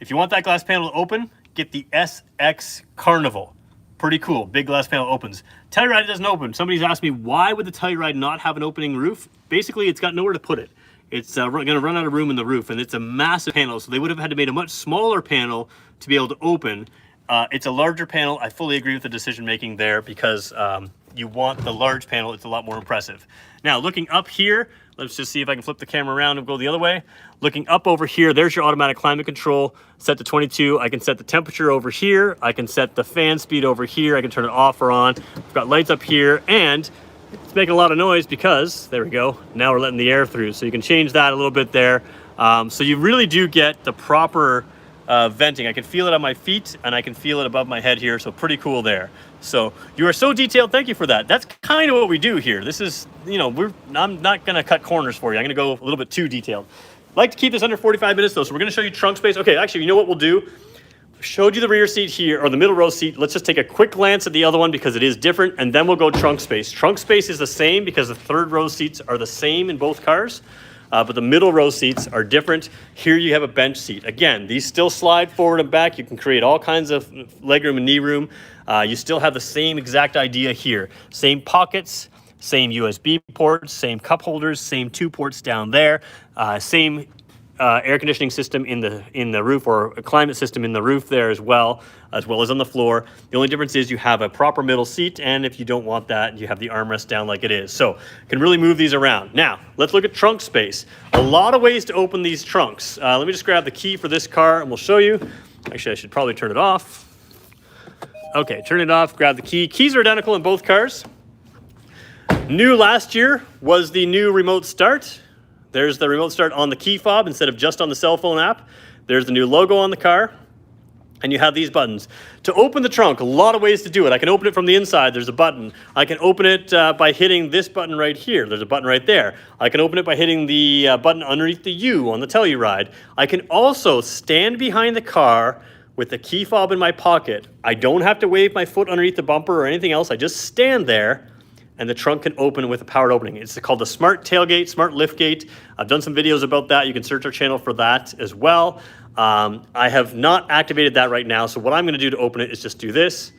if you want that glass panel to open, get the SX Carnival. Pretty cool, big glass panel opens. Telluride doesn't open. Somebody's asked me, why would the Telluride not have an opening roof? Basically, it's got nowhere to put it. It's gonna run out of room in the roof, and it's a massive panel, so they would have had to make a much smaller panel to be able to open. It's a larger panel. I fully agree with the decision making there because you want the large panel, it's a lot more impressive. Now, looking up here, let's just see if I can flip the camera around and go the other way. Looking up over here, there's your automatic climate control, set to 22. I can set the temperature over here. I can set the fan speed over here. I can turn it off or on. I've got lights up here, and it's making a lot of noise because, there we go, now we're letting the air through. So you can change that a little bit there. So you really do get the proper venting. I can feel it on my feet and I can feel it above my head here, so pretty cool there. So you are so detailed, thank you for that. That's kind of what we do here. This is, you know, I'm not gonna cut corners for you. I'm gonna go a little bit too detailed. I'd like to keep this under 45 minutes though, so we're gonna show you trunk space. Okay, actually, you know what we'll do? Showed you the rear seat here, or the middle row seat. Let's just take a quick glance at the other one because it is different, and then we'll go trunk space. Trunk space is the same because the third row seats are the same in both cars. But the middle row seats are different. Here you have a bench seat. Again, these still slide forward and back. You can create all kinds of legroom and knee room. You still have the same exact idea here. Same pockets, same USB ports, same cup holders, same 2 ports down there, same air conditioning system in the roof, or a climate system in the roof there as well as on the floor. The only difference is you have a proper middle seat, and if you don't want that, you have the armrest down like it is. So you can really move these around. Now, let's look at trunk space. A lot of ways to open these trunks. Let me just grab the key for this car and we'll show you. Actually, I should probably turn it off. Okay, turn it off, grab the key. Keys are identical in both cars. New last year was the new remote start. There's the remote start on the key fob instead of just on the cell phone app. There's the new logo on the car. And you have these buttons. To open the trunk, a lot of ways to do it. I can open it from the inside. There's a button. I can open it by hitting this button right here. There's a button right there. I can open it by hitting the button underneath the U on the Telluride. I can also stand behind the car with the key fob in my pocket. I don't have to wave my foot underneath the bumper or anything else. I just stand there, and the trunk can open with a powered opening. It's called the Smart Tailgate, Smart Liftgate. I've done some videos about that. You can search our channel for that as well. I have not activated that right now, so what I'm gonna do to open it is just do this,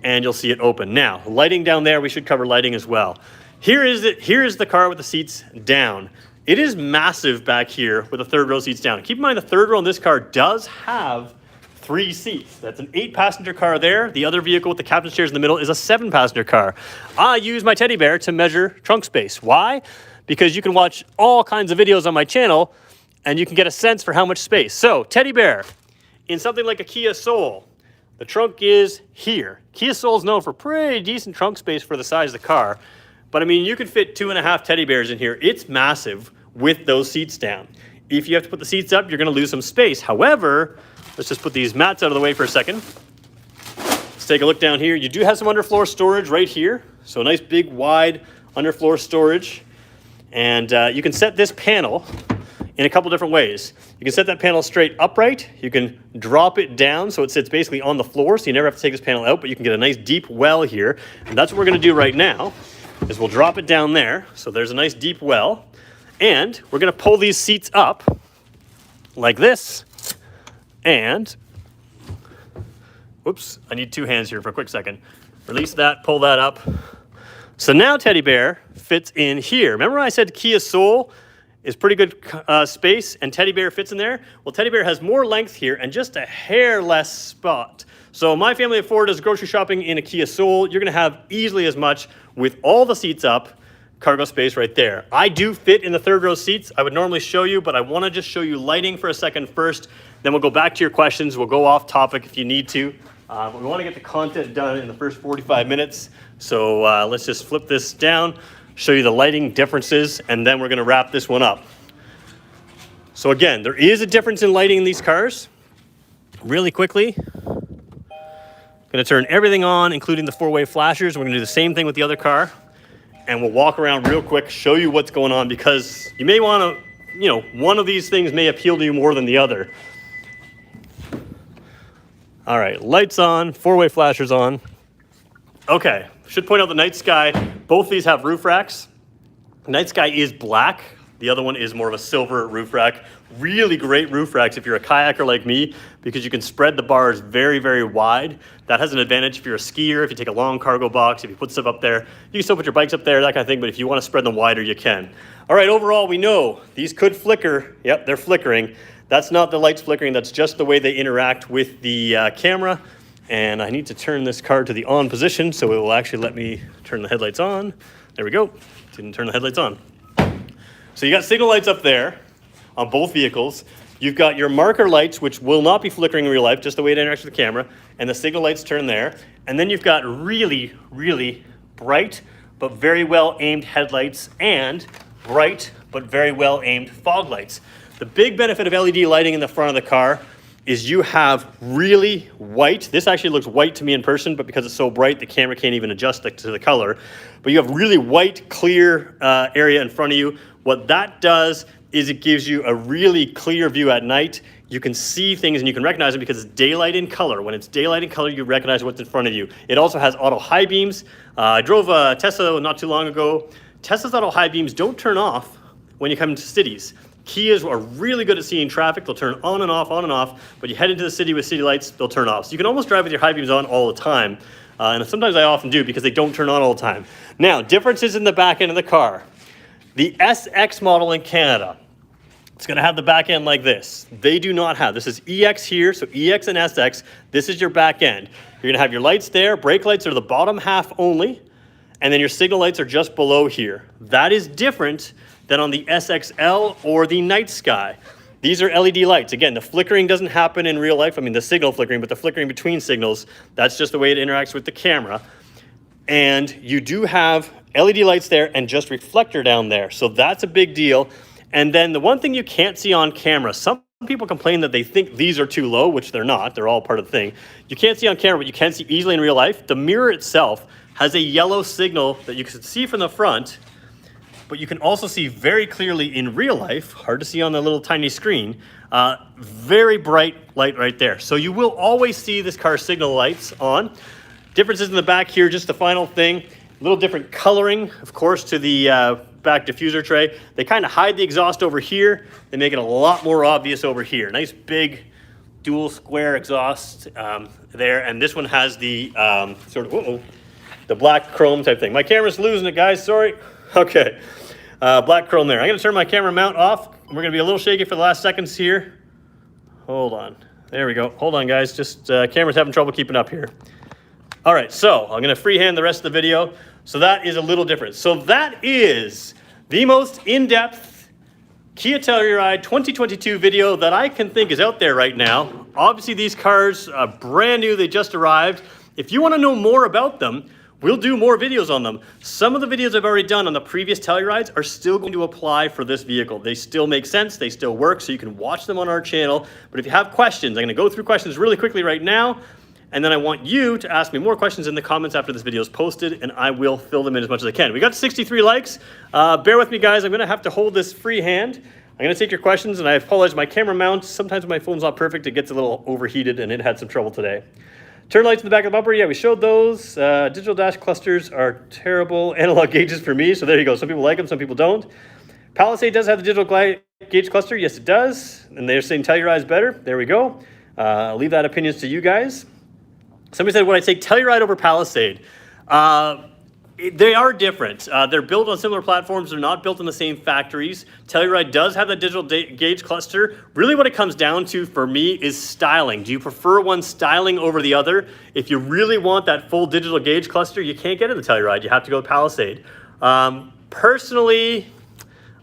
and you'll see it open. Now, lighting down there, we should cover lighting as well. Here is the car with the seats down. It is massive back here with the third row seats down. Keep in mind the third row in this car does have 3 seats. That's an 8-passenger car there. The other vehicle with the captain's chairs in the middle is a 7-passenger car. I use my teddy bear to measure trunk space. Why? Because you can watch all kinds of videos on my channel and you can get a sense for how much space. So, teddy bear, in something like a Kia Soul, the trunk is here. Kia Soul is known for pretty decent trunk space for the size of the car, but I mean, you could fit 2.5 teddy bears in here. It's massive with those seats down. If you have to put the seats up, you're gonna lose some space. However, let's just put these mats out of the way for a second. Let's take a look down here. You do have some underfloor storage right here. So a nice big wide underfloor storage. And you can set this panel in a couple different ways. You can set that panel straight upright. You can drop it down so it sits basically on the floor, so you never have to take this panel out, but you can get a nice deep well here. And that's what we're gonna do right now, is we'll drop it down there. So there's a nice deep well. And we're gonna pull these seats up like this. And, whoops, I need 2 hands here for a quick second. Release that, pull that up. So now teddy bear fits in here. Remember I said Kia Soul is pretty good space and teddy bear fits in there? Well, teddy bear has more length here and just a hair less spot. So my family of 4 does grocery shopping in a Kia Soul. You're gonna have easily as much with all the seats up, cargo space right there. I do fit in the third row seats. I would normally show you, but I wanna just show you lighting for a second first. Then we'll go back to your questions. We'll go off topic if you need to. We wanna get the content done in the first 45 minutes. So let's just flip this down, show you the lighting differences, and then we're gonna wrap this one up. So again, there is a difference in lighting in these cars. Really quickly, gonna turn everything on, including the 4-way flashers. We're gonna do the same thing with the other car. And we'll walk around real quick, show you what's going on, because you may wanna, one of these things may appeal to you more than the other. All right, lights on, 4-way flashers on. Okay, should point out the Night Sky. Both these have roof racks. Night Sky is black. The other one is more of a silver roof rack. Really great roof racks if you're a kayaker like me, because you can spread the bars very, very wide. That has an advantage if you're a skier, if you take a long cargo box, if you put stuff up there. You can still put your bikes up there, that kind of thing, but if you want to spread them wider, you can. All right, overall, we know these could flicker. Yep, they're flickering. That's not the lights flickering, that's just the way they interact with the camera. And I need to turn this car to the on position so it will actually let me turn the headlights on. There we go. Didn't turn the headlights on. So you got signal lights up there on both vehicles. You've got your marker lights, which will not be flickering in real life, just the way it interacts with the camera, and the signal lights turn there. And then you've got really, really bright but very well aimed headlights and bright but very well aimed fog lights. The big benefit of LED lighting in the front of the car is you have really white. This actually looks white to me in person, but because it's so bright, the camera can't even adjust it to the color. But you have really white, clear area in front of you. What that does is it gives you a really clear view at night. You can see things and you can recognize them because it's daylight in color. When it's daylight in color, you recognize what's in front of you. It also has auto high beams. I drove a Tesla not too long ago. Tesla's auto high beams don't turn off when you come into cities. Kias are really good at seeing traffic. They'll turn on and off, but you head into the city with city lights, they'll turn off. So you can almost drive with your high beams on all the time. And sometimes I often do because they don't turn on all the time. Now, differences in the back end of the car. The SX model in Canada, it's gonna have the back end like this. They do not have, this is EX here, so EX and SX, this is your back end. You're gonna have your lights there, brake lights are the bottom half only, and then your signal lights are just below here. That is different than on the SXL or the Night Sky. These are LED lights. Again, the flickering doesn't happen in real life. I mean, the signal flickering, but the flickering between signals, that's just the way it interacts with the camera. And you do have LED lights there and just reflector down there. So that's a big deal. And then the one thing you can't see on camera, some people complain that they think these are too low, which they're not. They're all part of the thing. You can't see on camera, but you can see easily in real life. The mirror itself has a yellow signal that you can see from the front, but you can also see very clearly in real life, hard to see on the little tiny screen, very bright light right there. So you will always see this car's signal lights on. Differences in the back here, just the final thing, a little different coloring, of course, to the back diffuser tray. They kind of hide the exhaust over here. They make it a lot more obvious over here. Nice big dual square exhaust there. And this one has the sort of, the black chrome type thing. My camera's losing it, guys, sorry. Okay, black chrome there. I'm gonna turn my camera mount off. We're gonna be a little shaky for the last seconds here. Hold on, there we go. Hold on, guys, just camera's having trouble keeping up here. All right, so I'm gonna freehand the rest of the video. So that is a little different. So that is the most in-depth Kia Telluride 2022 video that I can think is out there right now. Obviously these cars are brand new, they just arrived. If you wanna know more about them, we'll do more videos on them. Some of the videos I've already done on the previous Tellurides are still going to apply for this vehicle. They still make sense, they still work, so you can watch them on our channel. But if you have questions, I'm gonna go through questions really quickly right now, and then I want you to ask me more questions in the comments after this video is posted, and I will fill them in as much as I can. We got 63 likes. Bear with me, guys. I'm gonna have to hold this freehand. I'm gonna take your questions, and I apologize, my camera mount, sometimes my phone's not perfect, it gets a little overheated, and it had some trouble today. Turn lights in the back of the bumper, yeah, we showed those. Digital dash clusters are terrible analog gauges for me, so there you go. Some people like them, some people don't. Palisade does have the digital gauge cluster, yes it does, and they're saying Telluride is better, there we go. I'll leave that opinions to you guys. Somebody said, would I take Telluride over Palisade? They are different. They're built on similar platforms. They're not built in the same factories. Telluride does have that digital gauge cluster. Really what it comes down to for me is styling. Do you prefer one styling over the other? If you really want that full digital gauge cluster, you can't get it in the Telluride. You have to go with Palisade. Personally,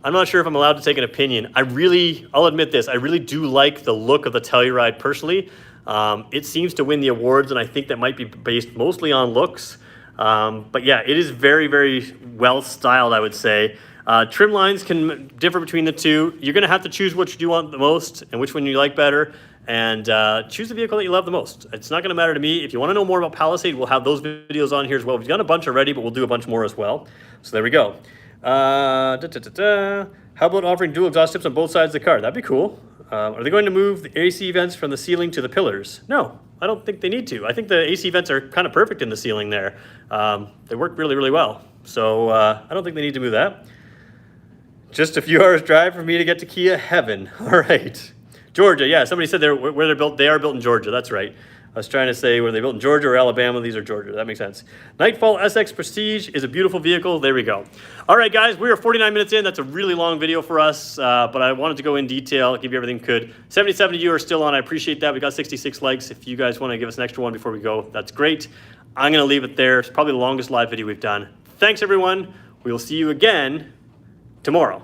I'm not sure if I'm allowed to take an opinion. I'll admit this, I really do like the look of the Telluride personally. It seems to win the awards, and I think that might be based mostly on looks. But yeah, it is very, very well styled, I would say. Trim lines can differ between the two. You're gonna have to choose which you want the most and which one you like better, and choose the vehicle that you love the most. It's not gonna matter to me. If you wanna know more about Palisade, we'll have those videos on here as well. We've done a bunch already, but we'll do a bunch more as well. So there we go. How about offering dual exhaust tips on both sides of the car? That'd be cool. Are they going to move the AC vents from the ceiling to the pillars? No, I don't think they need to. I think the AC vents are kind of perfect in the ceiling there. They work really, really well. So I don't think they need to move that. Just a few hours drive for me to get to Kia heaven. All right. Georgia, yeah, somebody said where they're built, they are built in Georgia, that's right. I was trying to say, were they built in Georgia or Alabama? These are Georgia. That makes sense. Nightfall SX Prestige is a beautiful vehicle. There we go. All right, guys, we are 49 minutes in. That's a really long video for us, but I wanted to go in detail, give you everything could. 77 of you are still on. I appreciate that. We got 66 likes. If you guys want to give us an extra one before we go, that's great. I'm going to leave it there. It's probably the longest live video we've done. Thanks, everyone. We will see you again tomorrow.